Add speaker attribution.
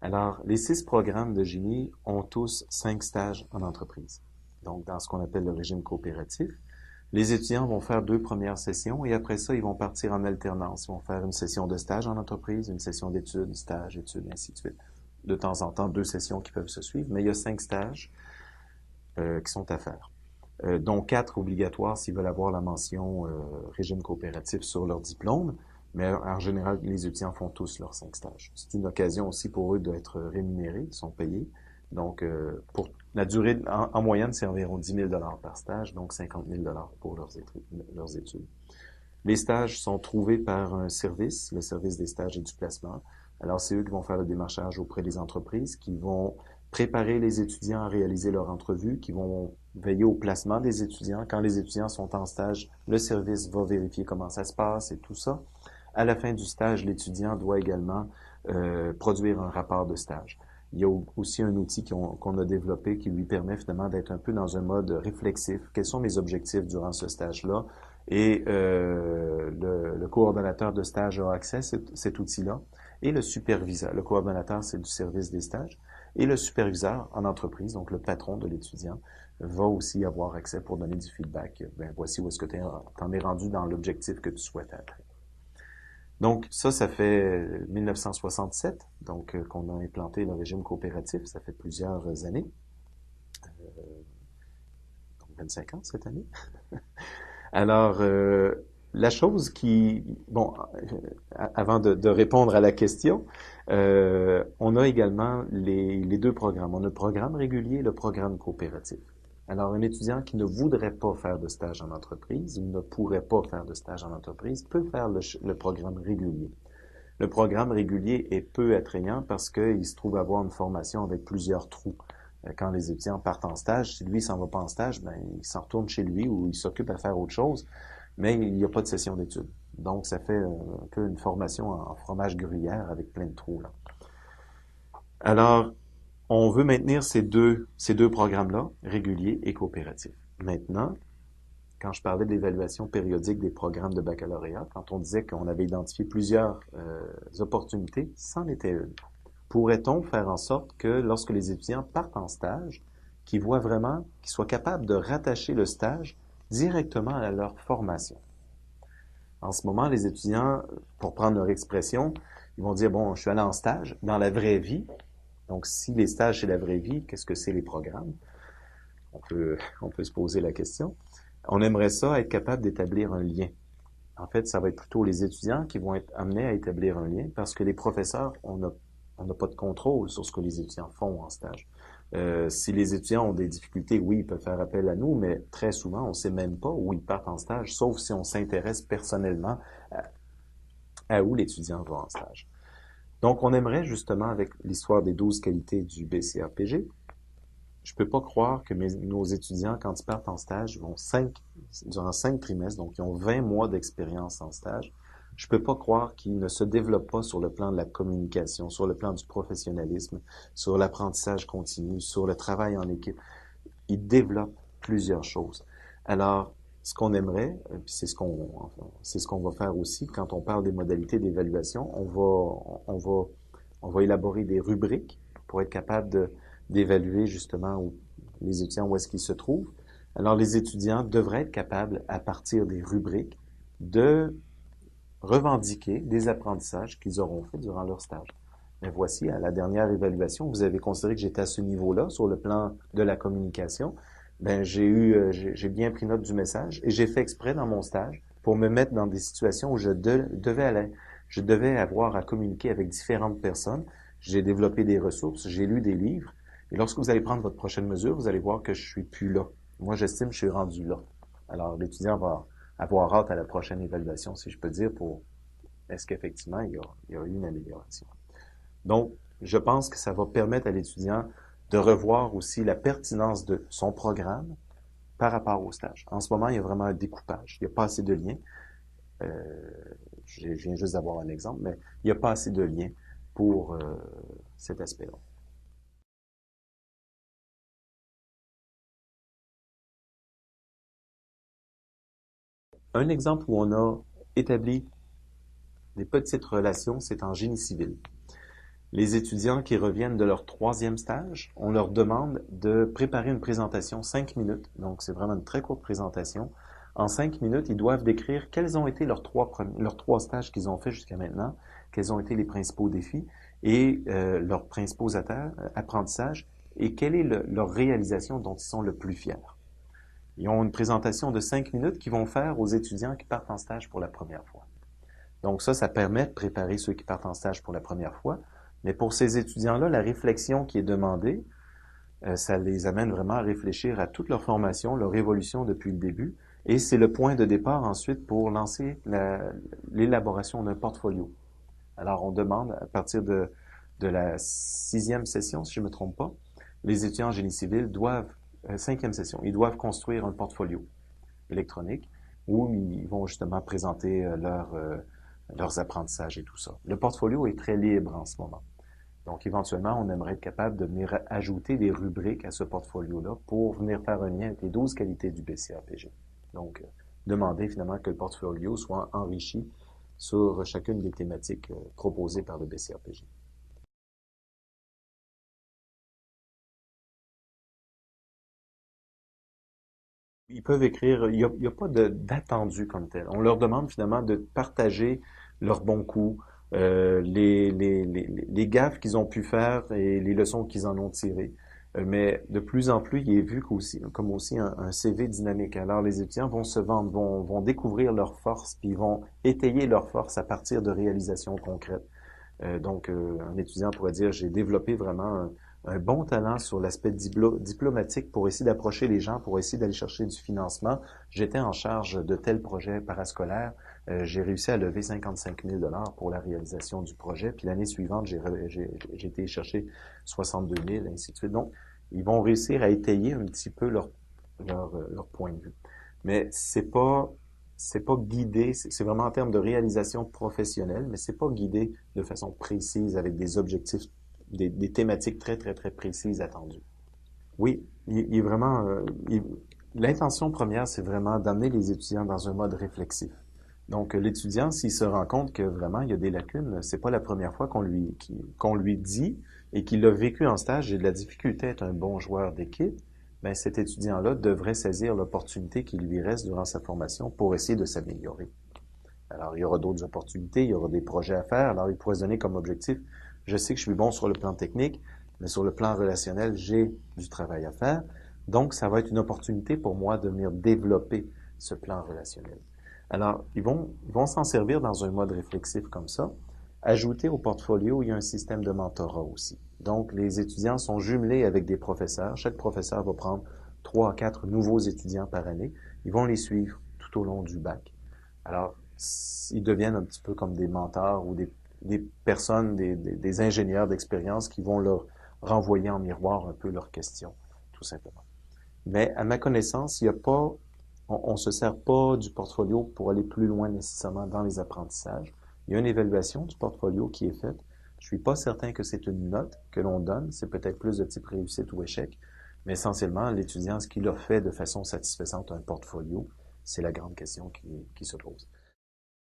Speaker 1: Alors, les 6 programmes de génie ont tous 5 stages en entreprise. Donc, dans ce qu'on appelle le régime coopératif, les étudiants vont faire 2 premières sessions et après ça, ils vont partir en alternance. Ils vont faire une session de stage en entreprise, une session d'études, stage, études, ainsi de suite. De temps en temps, 2 sessions qui peuvent se suivre, mais il y a 5 stages qui sont à faire, dont 4 obligatoires s'ils veulent avoir la mention régime coopératif sur leur diplôme. Mais en général, les étudiants font tous leurs 5 stages. C'est une occasion aussi pour eux d'être rémunérés, ils sont payés. Donc, pour la durée, en moyenne, c'est environ 10 000 par stage, donc 50 000 pour leurs études. Les stages sont trouvés par un service, le service des stages et du placement. Alors, c'est eux qui vont faire le démarchage auprès des entreprises, qui vont préparer les étudiants à réaliser leur entrevue, qui vont veiller au placement des étudiants. Quand les étudiants sont en stage, le service va vérifier comment ça se passe et tout ça. À la fin du stage, l'étudiant doit également produire un rapport de stage. Il y a aussi un outil qu'on a développé qui lui permet finalement d'être un peu dans un mode réflexif. Quels sont mes objectifs durant ce stage-là? Et le coordonnateur de stage a accès à cet outil-là. Et le superviseur, le coordonnateur, c'est du service des stages. Et le superviseur en entreprise, donc le patron de l'étudiant, va aussi avoir accès pour donner du feedback. Ben, voici où est-ce que tu en es rendu dans l'objectif que tu souhaites atteindre. Donc, ça fait 1967, donc qu'on a implanté le régime coopératif. Ça fait plusieurs années, donc 25 ans cette année. Alors, la chose qui, bon, avant de répondre à la question, on a également les 2 programmes. On a le programme régulier et le programme coopératif. Alors, un étudiant qui ne voudrait pas faire de stage en entreprise ou ne pourrait pas faire de stage en entreprise peut faire le programme régulier. Le programme régulier est peu attrayant parce qu'il se trouve avoir une formation avec plusieurs trous. Quand les étudiants partent en stage, si lui s'en va pas en stage, ben il s'en retourne chez lui ou il s'occupe à faire autre chose, mais il n'y a pas de session d'études. Donc, ça fait un peu une formation en fromage gruyère avec plein de trous, là. Alors, on veut maintenir ces deux programmes-là, réguliers et coopératifs. Maintenant, quand je parlais de l'évaluation périodique des programmes de baccalauréat, quand on disait qu'on avait identifié plusieurs opportunités, c'en était une. Pourrait-on faire en sorte que lorsque les étudiants partent en stage, qu'ils voient vraiment, qu'ils soient capables de rattacher le stage directement à leur formation? En ce moment, les étudiants, pour prendre leur expression, ils vont dire, bon, je suis allé en stage dans la vraie vie. Donc, si les stages, c'est la vraie vie, qu'est-ce que c'est les programmes? On peut se poser la question. On aimerait ça être capable d'établir un lien. En fait, ça va être plutôt les étudiants qui vont être amenés à établir un lien parce que les professeurs, on n'a pas de contrôle sur ce que les étudiants font en stage. Si les étudiants ont des difficultés, oui, ils peuvent faire appel à nous, mais très souvent, on ne sait même pas où ils partent en stage, sauf si on s'intéresse personnellement à où l'étudiant va en stage. Donc, on aimerait justement, avec l'histoire des 12 qualités du BCRPG, je peux pas croire que nos étudiants, quand ils partent en stage, vont durant 5 trimestres, donc ils ont 20 mois d'expérience en stage. Je peux pas croire qu'ils ne se développent pas sur le plan de la communication, sur le plan du professionnalisme, sur l'apprentissage continu, sur le travail en équipe. Ils développent plusieurs choses. Alors, ce qu'on aimerait, puis c'est ce qu'on va faire aussi quand on parle des modalités d'évaluation, on va élaborer des rubriques pour être capable d'évaluer justement les étudiants où est-ce qu'ils se trouvent. Alors, les étudiants devraient être capables, à partir des rubriques, de revendiquer des apprentissages qu'ils auront fait durant leur stage. Mais voici, à la dernière évaluation, vous avez considéré que j'étais à ce niveau-là, sur le plan de la communication. Ben, j'ai bien pris note du message et j'ai fait exprès dans mon stage pour me mettre dans des situations où je devais avoir à communiquer avec différentes personnes. J'ai développé des ressources, j'ai lu des livres. Et lorsque vous allez prendre votre prochaine mesure, vous allez voir que je suis plus là. Moi, j'estime que je suis rendu là. Alors, l'étudiant va avoir hâte à la prochaine évaluation, si je peux dire, pour est-ce qu'effectivement il y a eu une amélioration. Donc, je pense que ça va permettre à l'étudiant de revoir aussi la pertinence de son programme par rapport au stage. En ce moment, il y a vraiment un découpage. Il n'y a pas assez de liens. Je viens juste d'avoir un exemple, mais il n'y a pas assez de liens pour cet aspect-là. Un exemple où on a établi des petites relations, c'est en génie civil. Les étudiants qui reviennent de leur 3e stage, on leur demande de préparer une présentation 5 minutes. Donc, c'est vraiment une très courte présentation. En 5 minutes, ils doivent décrire quels ont été leurs trois stages qu'ils ont fait jusqu'à maintenant, quels ont été les principaux défis et leurs principaux apprentissages et quelle est leur réalisation dont ils sont le plus fiers. Ils ont une présentation de 5 minutes qu'ils vont faire aux étudiants qui partent en stage pour la première fois. Donc ça permet de préparer ceux qui partent en stage pour la première fois. Mais pour ces étudiants-là, la réflexion qui est demandée, ça les amène vraiment à réfléchir à toute leur formation, leur évolution depuis le début. Et c'est le point de départ ensuite pour lancer l'élaboration d'un portfolio. Alors on demande, à partir de la 6e session, si je ne me trompe pas, les étudiants en génie civil doivent, 5e session, ils doivent construire un portfolio électronique où ils vont justement présenter leurs apprentissages et tout ça. Le portfolio est très libre en ce moment. Donc, éventuellement, on aimerait être capable de venir ajouter des rubriques à ce portfolio-là pour venir faire un lien avec les 12 qualités du BCAPG. Donc, demander finalement que le portfolio soit enrichi sur chacune des thématiques proposées par le BCAPG. Ils peuvent écrire, il y a pas d'attendu comme tel. On leur demande finalement de partager leurs bons coups, les gaffes qu'ils ont pu faire et les leçons qu'ils en ont tirées. Mais de plus en plus, il est vu comme aussi un CV dynamique. Alors les étudiants vont se vendre, vont découvrir leurs forces, puis ils vont étayer leurs forces à partir de réalisations concrètes. Donc, un étudiant pourrait dire, j'ai développé vraiment un bon talent sur l'aspect diplomatique pour essayer d'approcher les gens, pour essayer d'aller chercher du financement. J'étais en charge de tel projet parascolaire. J'ai réussi à lever 55 000 $ pour la réalisation du projet. Puis l'année suivante, j'ai été chercher 62 000, ainsi de suite. Donc, ils vont réussir à étayer un petit peu leur point de vue. Mais c'est pas guidé, c'est vraiment en termes de réalisation professionnelle, mais c'est pas guidé de façon précise avec des objectifs, des thématiques très, très, très précises attendues. Oui, il est vraiment, l'intention première, c'est vraiment d'amener les étudiants dans un mode réflexif. Donc, l'étudiant, s'il se rend compte que vraiment il y a des lacunes, c'est pas la première fois qu'on lui dit et qu'il a vécu en stage, j'ai de la difficulté à être un bon joueur d'équipe, ben cet étudiant-là devrait saisir l'opportunité qui lui reste durant sa formation pour essayer de s'améliorer. Alors, il y aura d'autres opportunités, il y aura des projets à faire. Alors, il pourrait se donner comme objectif, je sais que je suis bon sur le plan technique, mais sur le plan relationnel, j'ai du travail à faire. Donc, ça va être une opportunité pour moi de venir développer ce plan relationnel. Alors, ils vont s'en servir dans un mode réflexif comme ça. Ajouter au portfolio, il y a un système de mentorat aussi. Donc, les étudiants sont jumelés avec des professeurs. Chaque professeur va prendre 3 à 4 nouveaux étudiants par année. Ils vont les suivre tout au long du bac. Alors, ils deviennent un petit peu comme des mentors ou des personnes, des ingénieurs d'expérience qui vont leur renvoyer en miroir un peu leurs questions, tout simplement. Mais à ma connaissance, il y a pas, on se sert pas du portfolio pour aller plus loin nécessairement dans les apprentissages. Il y a une évaluation du portfolio qui est faite. Je suis pas certain que c'est une note que l'on donne. C'est peut-être plus de type réussite ou échec. Mais essentiellement, l'étudiant, ce qu'il a fait de façon satisfaisante un portfolio, c'est la grande question qui se pose.